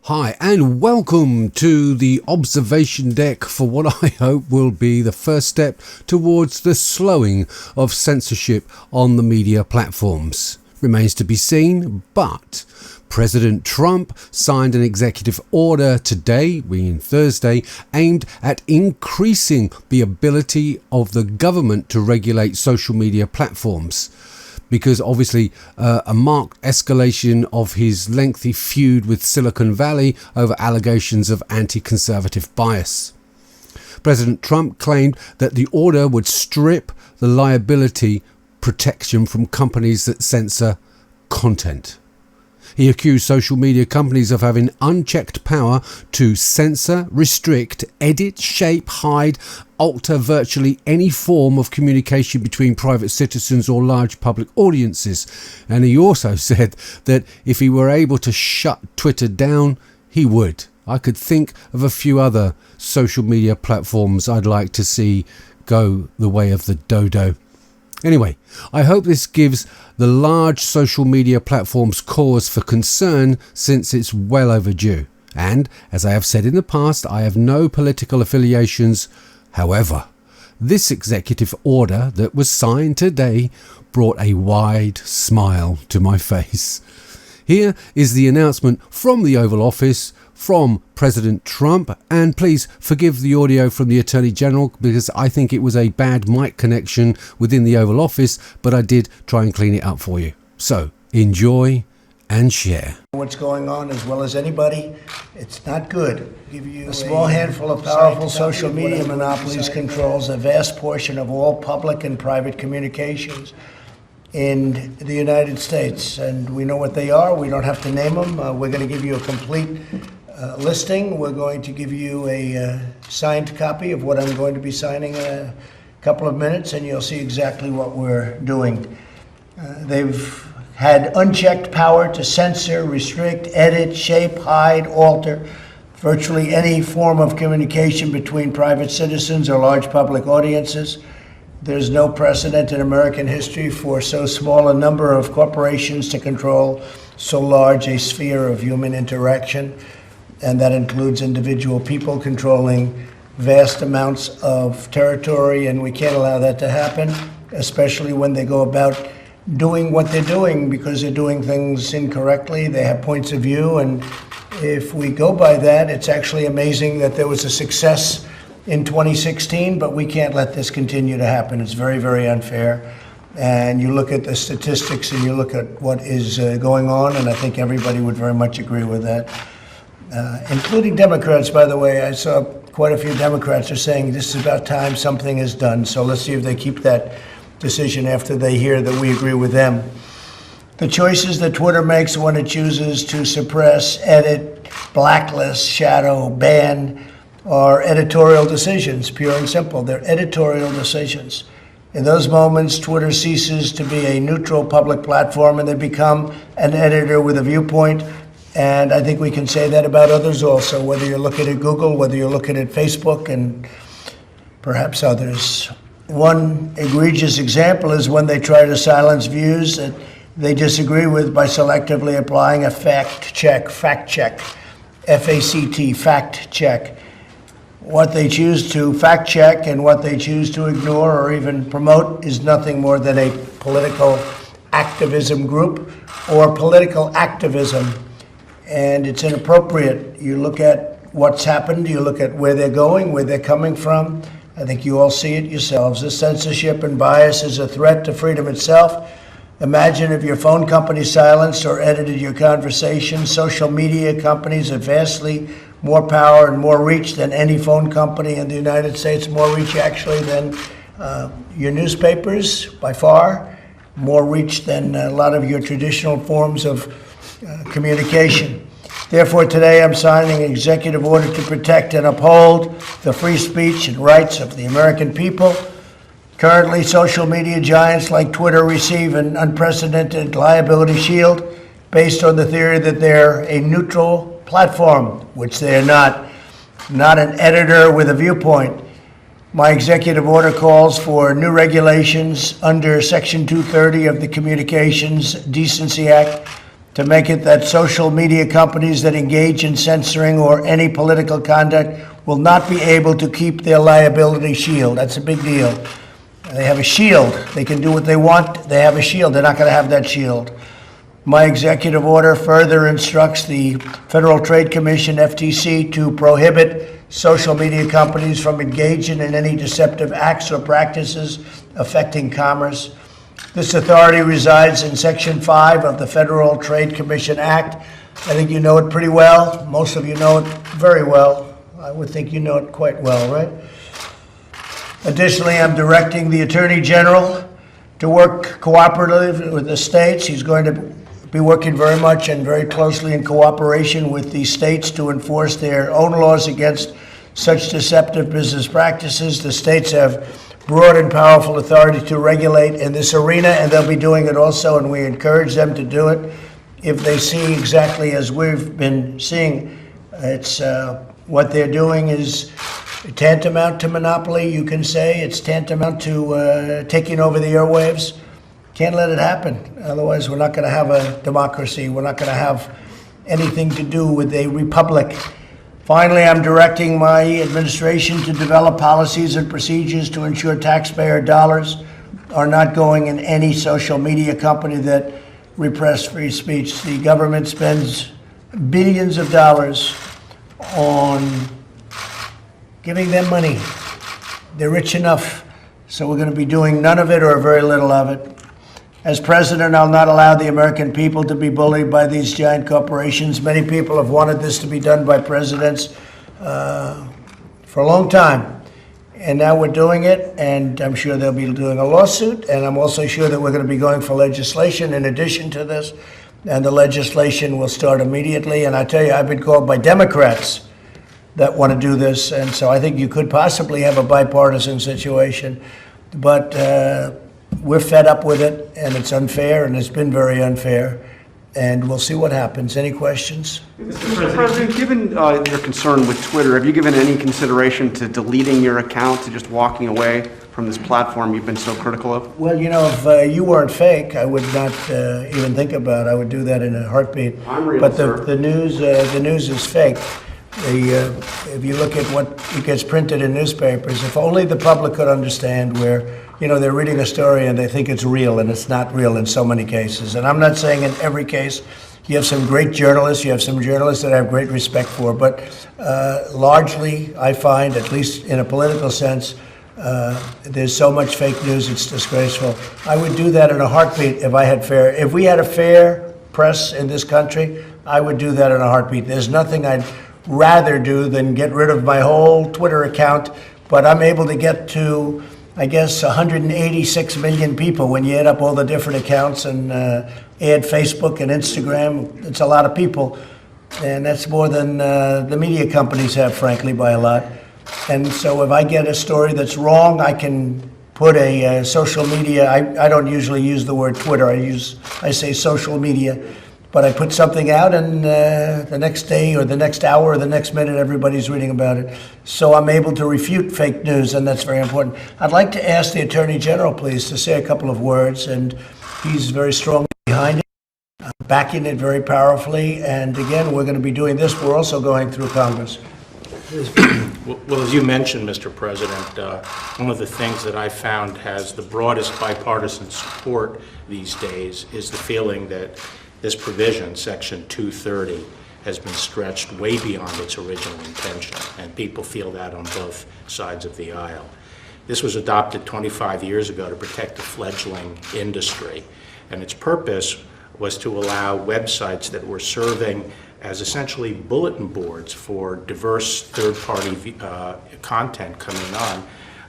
Hi and welcome to the observation deck for what I hope will be the first step towards the slowing of censorship on the media platforms. Remains to be seen, but President Trump signed an executive order today, being Thursday, aimed at increasing the ability of the government to regulate social media platforms. Because obviously a marked escalation of his lengthy feud with Silicon Valley over allegations of anti-conservative bias. President Trump claimed that the order would strip the liability protection from companies that censor content. He accused social media companies of having unchecked power to censor, restrict, edit, shape, hide, alter virtually any form of communication between private citizens or large public audiences. And he also said that if he were able to shut Twitter down, he would. I could think of a few other social media platforms I'd like to see go the way of the dodo. Anyway, I hope this gives the large social media platforms cause for concern, since it's well overdue. And, as I have said in the past, I have no political affiliations. However, this executive order that was signed today brought a wide smile to my face. Here is the announcement from the Oval Office, from President Trump, and please forgive the audio from the Attorney General because I think it was a bad mic connection within the Oval Office, but I did try and clean it up for you. So enjoy and share. What's going on as well as anybody, it's not good. A small handful of powerful social media monopolies controls a vast portion of all public and private communications in the United States, and we know what they are. We don't have to name them. We're going to give you a complete listing. We're going to give you a signed copy of what I'm going to be signing in a couple of minutes, and you'll see exactly what we're doing. They've had unchecked power to censor, restrict, edit, shape, hide, alter virtually any form of communication between private citizens or large public audiences. There's no precedent in American history for so small a number of corporations to control so large a sphere of human interaction, and that includes individual people controlling vast amounts of territory, and we can't allow that to happen, especially when they go about doing what they're doing, because they're doing things incorrectly. They have points of view, and if we go by that, it's actually amazing that there was a success in 2016, but we can't let this continue to happen. It's very, very unfair. And you look at the statistics and you look at what is going on, and I think everybody would very much agree with that. Including Democrats, by the way. I saw quite a few Democrats are saying this is about time something is done. So let's see if they keep that decision after they hear that we agree with them. The choices that Twitter makes when it chooses to suppress, edit, blacklist, shadow, ban are editorial decisions, pure and simple. They're editorial decisions. In those moments, Twitter ceases to be a neutral public platform and they become an editor with a viewpoint. And I think we can say that about others also, whether you're looking at Google, whether you're looking at Facebook, and perhaps others. One egregious example is when they try to silence views that they disagree with by selectively applying a fact check, F-A-C-T, fact check. What they choose to fact check and what they choose to ignore or even promote is nothing more than a political activism group or political activism. And it's inappropriate. You look at what's happened, you look at where they're going, where they're coming from. I think you all see it yourselves. This censorship and bias is a threat to freedom itself. Imagine if your phone company silenced or edited your conversation. Social media companies have vastly more power and more reach than any phone company in the United States, more reach actually than your newspapers by far, more reach than a lot of your traditional forms of communication. Therefore, today I'm signing an executive order to protect and uphold the free speech and rights of the American people. Currently, social media giants like Twitter receive an unprecedented liability shield based on the theory that they're a neutral platform, which they are not an editor with a viewpoint. My executive order calls for new regulations under Section 230 of the Communications Decency Act to make it that social media companies that engage in censoring or any political conduct will not be able to keep their liability shield. That's a big deal. They have a shield. They can do what they want. They have a shield. They're not going to have that shield. My executive order further instructs the Federal Trade Commission, FTC, to prohibit social media companies from engaging in any deceptive acts or practices affecting commerce. This authority resides in Section 5 of the Federal Trade Commission Act. I think you know it pretty well. Most of you know it very well. I would think you know it quite well, right? Additionally, I'm directing the Attorney General to work cooperatively with the states. He's going to be working very much and very closely in cooperation with the states to enforce their own laws against such deceptive business practices. The states have broad and powerful authority to regulate in this arena, and they'll be doing it also, and we encourage them to do it if they see exactly as we've been seeing. It's what they're doing is tantamount to monopoly, you can say. It's tantamount to taking over the airwaves. Can't let it happen. Otherwise, we're not going to have a democracy. We're not going to have anything to do with a republic. Finally, I'm directing my administration to develop policies and procedures to ensure taxpayer dollars are not going in any social media company that repress free speech. The government spends billions of dollars on giving them money. They're rich enough, so we're going to be doing none of it or very little of it. As president, I'll not allow the American people to be bullied by these giant corporations. Many people have wanted this to be done by presidents for a long time. And now we're doing it, and I'm sure they'll be doing a lawsuit, and I'm also sure that we're going to be going for legislation in addition to this, and the legislation will start immediately. And I tell you, I've been called by Democrats that want to do this, and so I think you could possibly have a bipartisan situation. But we're fed up with it, and it's unfair, and it's been very unfair, and we'll see what happens. Any questions? Mr. President, given your concern with Twitter, have you given any consideration to deleting your account, to just walking away from this platform you've been so critical of? Well, you know, if you weren't fake, I would not even think about it. I would do that in a heartbeat. I'm real, but sir. the news is fake. If you look at what gets printed in newspapers, if only the public could understand where, you know, they're reading a story and they think it's real, and it's not real in so many cases. And I'm not saying in every case. You have some great journalists. You have some journalists that I have great respect for. But largely, I find, at least in a political sense, there's so much fake news, it's disgraceful. I would do that in a heartbeat if we had a fair press in this country, I would do that in a heartbeat. There's nothing I'd rather do than get rid of my whole Twitter account, but I'm able to get to, I guess, 186 million people when you add up all the different accounts and add Facebook and Instagram. It's a lot of people, and that's more than the media companies have, frankly, by a lot. And so if I get a story that's wrong, I can put a social media, I don't usually use the word Twitter, I say social media, but I put something out, and the next day or the next hour or the next minute, everybody's reading about it. So I'm able to refute fake news, and that's very important. I'd like to ask the Attorney General, please, to say a couple of words, and he's very strong behind it, backing it very powerfully. And again, we're going to be doing this. We're also going through Congress. Well, as you mentioned, Mr. President, one of the things that I found has the broadest bipartisan support these days is the feeling that this provision, Section 230, has been stretched way beyond its original intention, and people feel that on both sides of the aisle. This was adopted 25 years ago to protect the fledgling industry, and its purpose was to allow websites that were serving as essentially bulletin boards for diverse third-party content coming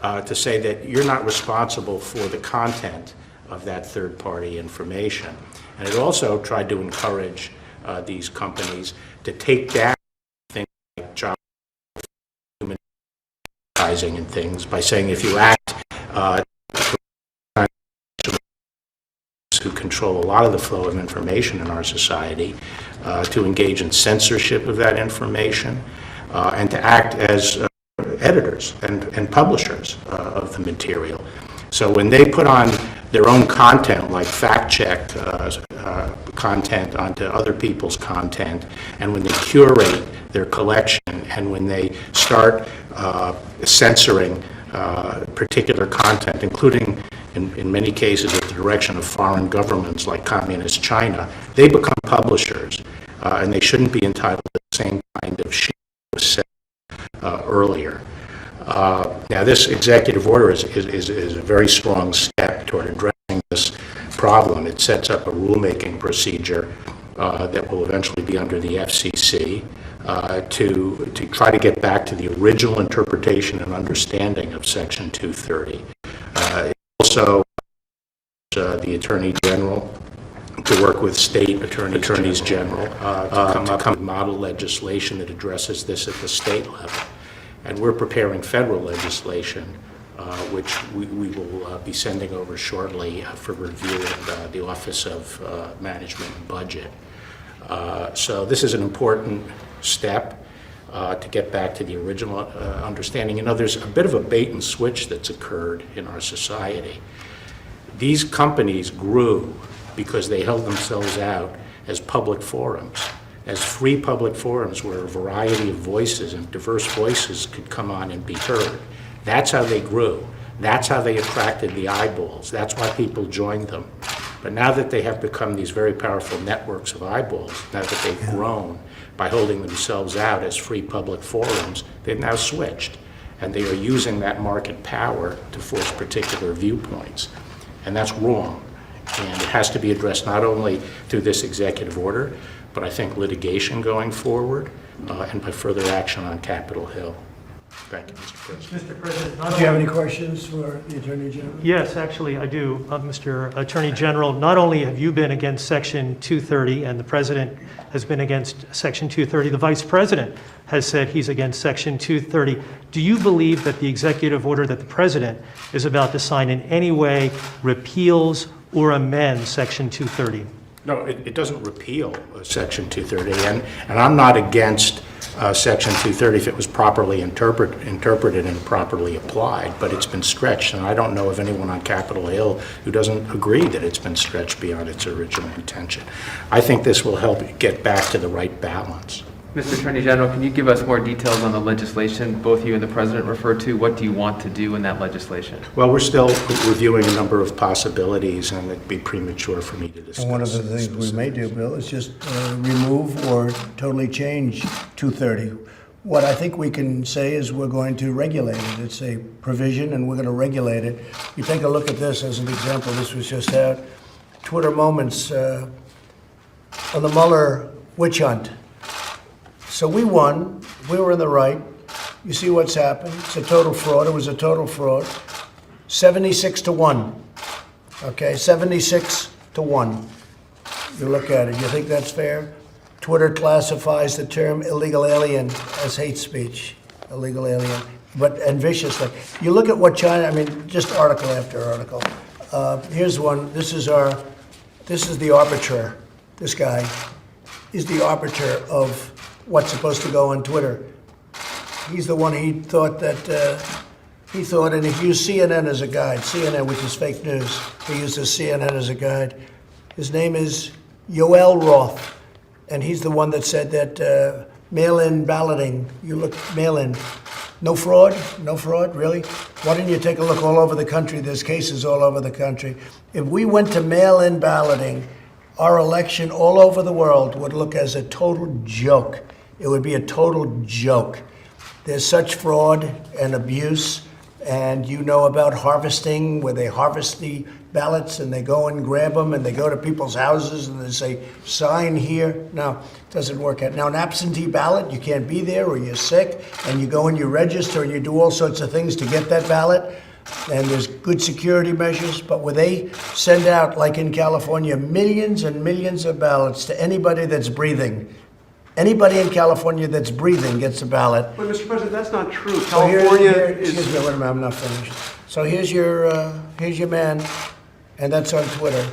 on, to say that you're not responsible for the content of that third-party information. And it also tried to encourage these companies to take down things like job advertising and things by saying if you act who control a lot of the flow of information in our society, to engage in censorship of that information, and to act as editors and publishers of the material. So when they put on their own content, like fact-checked content onto other people's content, and when they curate their collection, and when they start censoring particular content, including in many cases at the direction of foreign governments like Communist China, they become publishers, and they shouldn't be entitled to the same kind of share that was said earlier. Now, this executive order is a very strong step toward addressing this problem. It sets up a rulemaking procedure that will eventually be under the FCC to try to get back to the original interpretation and understanding of Section 230. Also, the Attorney General to work with state attorneys general to come up with model legislation that addresses this at the state level. And we're preparing federal legislation, which we will be sending over shortly for review at the Office of Management and Budget. So this is an important step to get back to the original understanding. You know, there's a bit of a bait and switch that's occurred in our society. These companies grew because they held themselves out as public forums, as free public forums where a variety of voices and diverse voices could come on and be heard. That's how they grew. That's how they attracted the eyeballs. That's why people joined them. But now that they have become these very powerful networks of eyeballs, now that they've grown by holding themselves out as free public forums, they've now switched. And they are using that market power to force particular viewpoints. And that's wrong. And it has to be addressed not only through this executive order, but I think litigation going forward and by further action on Capitol Hill. Thank you, Mr. President. Mr. President, Do you have any questions for the Attorney General? yes, actually, I do. Mr. Attorney General, not only have you been against Section 230 and the President has been against Section 230, the Vice President has said he's against Section 230. Do you believe that the executive order that the President is about to sign in any way repeals or amends Section 230? No, it doesn't repeal Section 230, and I'm not against Section 230 if it was properly interpreted and properly applied, but it's been stretched, and I don't know of anyone on Capitol Hill who doesn't agree that it's been stretched beyond its original intention. I think this will help get back to the right balance. Mr. Attorney General, can you give us more details on the legislation both you and the President referred to? What do you want to do in that legislation? Well, we're still reviewing a number of possibilities, and it'd be premature for me to discuss. And one of the things we may do, Bill, is just remove or totally change 230. What I think we can say is we're going to regulate it. It's a provision, and we're going to regulate it. You take a look at this as an example. This was just out. Twitter moments on the Mueller witch hunt. So we won. We were in the right. You see what's happened. It's a total fraud. It was a total fraud. 76-1. Okay, 76-1. You look at it. You think that's fair? Twitter classifies the term illegal alien as hate speech. Illegal alien. And viciously. You look at what China, I mean, just article after article. Here's one. This is the arbiter. This guy is the arbiter of what's supposed to go on Twitter. He's the one he thought, and he used CNN as a guide. CNN, which is fake news. He uses CNN as a guide. His name is Yoel Roth, and he's the one that said that mail-in balloting, you look mail-in, no fraud, really? Why didn't you take a look all over the country? There's cases all over the country. If we went to mail-in balloting, our election all over the world would look as a total joke. It would be a total joke. There's such fraud and abuse, and you know about harvesting, where they harvest the ballots and they go and grab them and they go to people's houses and they say, sign here. No, it doesn't work out. Now, an absentee ballot, you can't be there or you're sick, and you go and you register and you do all sorts of things to get that ballot. And there's good security measures, but where they send out, like in California, millions and millions of ballots to anybody that's breathing. Anybody in California that's breathing gets a ballot. But, Mr. President, that's not true. So California excuse me, wait a minute, I'm not finished. So here's your man, and that's on Twitter.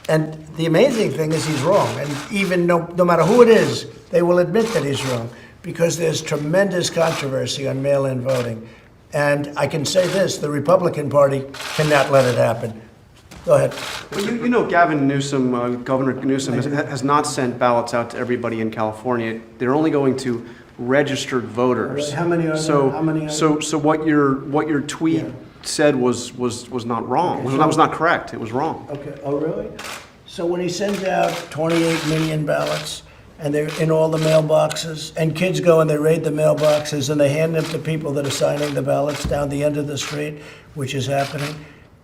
And the amazing thing is he's wrong. And even no matter who it is, they will admit that he's wrong, because there's tremendous controversy on mail-in voting. And I can say this, the Republican Party cannot let it happen. Go ahead. Well, you know Gavin Newsom, Governor Newsom, has not sent ballots out to everybody in California. They're only going to registered voters. How many are there? So, How many are so what your tweet Yeah. said was not wrong. Okay, That was not correct. It was wrong. Okay, oh, really? So when he sends out 28 million ballots, and they're in all the mailboxes, and kids go and they raid the mailboxes, and they hand them to people that are signing the ballots down the end of the street, which is happening,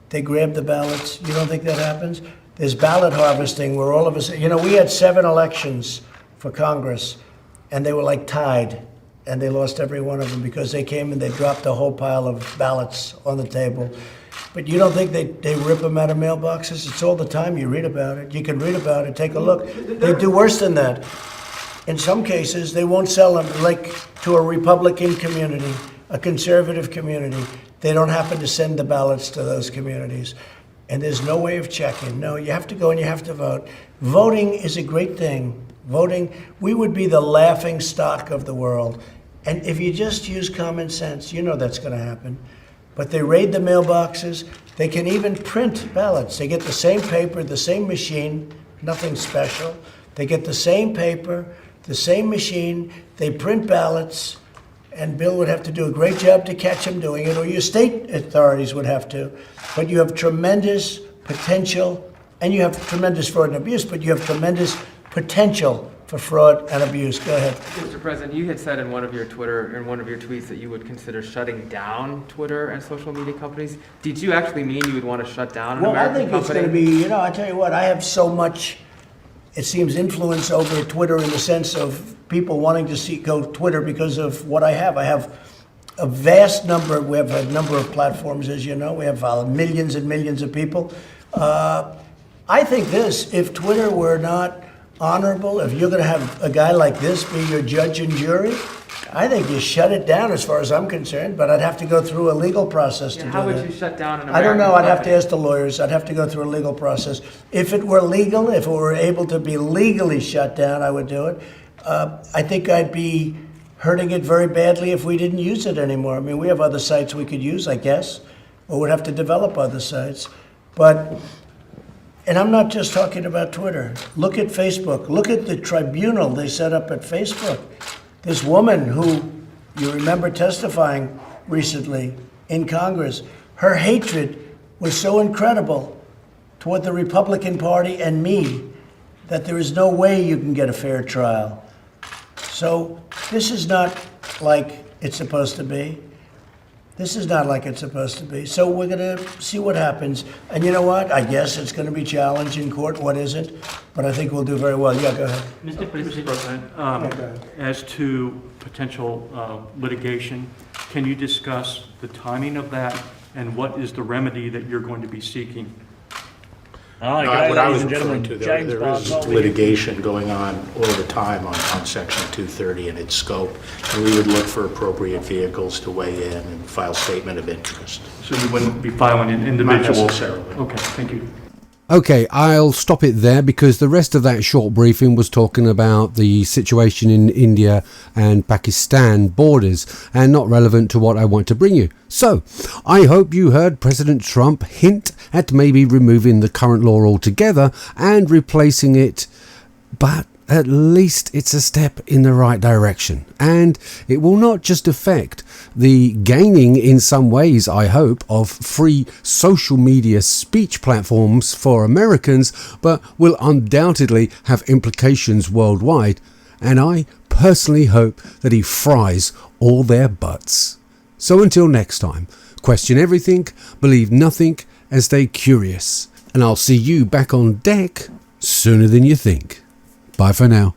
they grab the ballots. You don't think that happens? There's ballot harvesting where all of us, we had 7 elections for Congress, and they were like tied, and they lost every one of them because they came and they dropped a whole pile of ballots on the table. But you don't think they rip them out of mailboxes? It's all the time. You read about it. You can read about it. Take a look. They do worse than that. In some cases, they won't sell them, like to a Republican community, a conservative community. They don't happen to send the ballots to those communities. And there's no way of checking. No, you have to go and you have to vote. Voting is a great thing. Voting, we would be the laughing stock of the world. And if you just use common sense, you know that's going to happen. But they raid the mailboxes. They can even print ballots. They get the same paper, the same machine, nothing special. They get the same paper, the same machine. They print ballots, and Bill would have to do a great job to catch him doing it, or your state authorities would have to. But you have tremendous potential, and you have tremendous fraud and abuse, but you have tremendous potential for fraud and abuse. Go ahead. Mr. President, you had said in one of your tweets that you would consider shutting down Twitter and social media companies. Did you actually mean you would want to shut down an Well, I American think it's company? going to be, I tell you what, I have so much, it seems, influence over Twitter in the sense of people wanting to go Twitter because of what I have. I have a vast number, we have a number of platforms, as you know. We have millions and millions of people. I think this, if Twitter were not honorable, if you're going to have a guy like this be your judge and jury, I think you shut it down as far as I'm concerned, but I'd have to go through a legal process to do that. How would you shut down an American I don't know, I'd have to company? ask the lawyers, I'd have to go through a legal process. If it were legal, if it were able to be legally shut down, I would do it. I think I'd be hurting it very badly if we didn't use it anymore. I mean, we have other sites we could use, I guess, or we'd have to develop other sites. And I'm not just talking about Twitter. Look at Facebook. Look at the tribunal they set up at Facebook. This woman who, you remember testifying recently in Congress, her hatred was so incredible toward the Republican Party and me that there is no way you can get a fair trial. So this is not like it's supposed to be. This is not like it's supposed to be. So we're going to see what happens. And you know what? I guess it's going to be challenged in court. What isn't? But I think we'll do very well. Yeah, go ahead. Mr. President, as to potential litigation, can you discuss the timing of that and what is the remedy that you're going to be seeking? What I was referring to, there is litigation going on all the time on Section 230 and its scope, and we would look for appropriate vehicles to weigh in and file statement of interest. So you wouldn't be filing an individual? Not necessarily. Okay, thank you. Okay, I'll stop it there because the rest of that short briefing was talking about the situation in India and Pakistan borders and not relevant to what I want to bring you. So, I hope you heard President Trump hint at maybe removing the current law altogether and replacing it, but at least it's a step in the right direction. And it will not just affect the gaining in some ways, I hope, of free social media speech platforms for Americans, but will undoubtedly have implications worldwide. And I personally hope that he fries all their butts. So until next time, question everything, believe nothing, and stay curious. And I'll see you back on deck sooner than you think. Bye for now.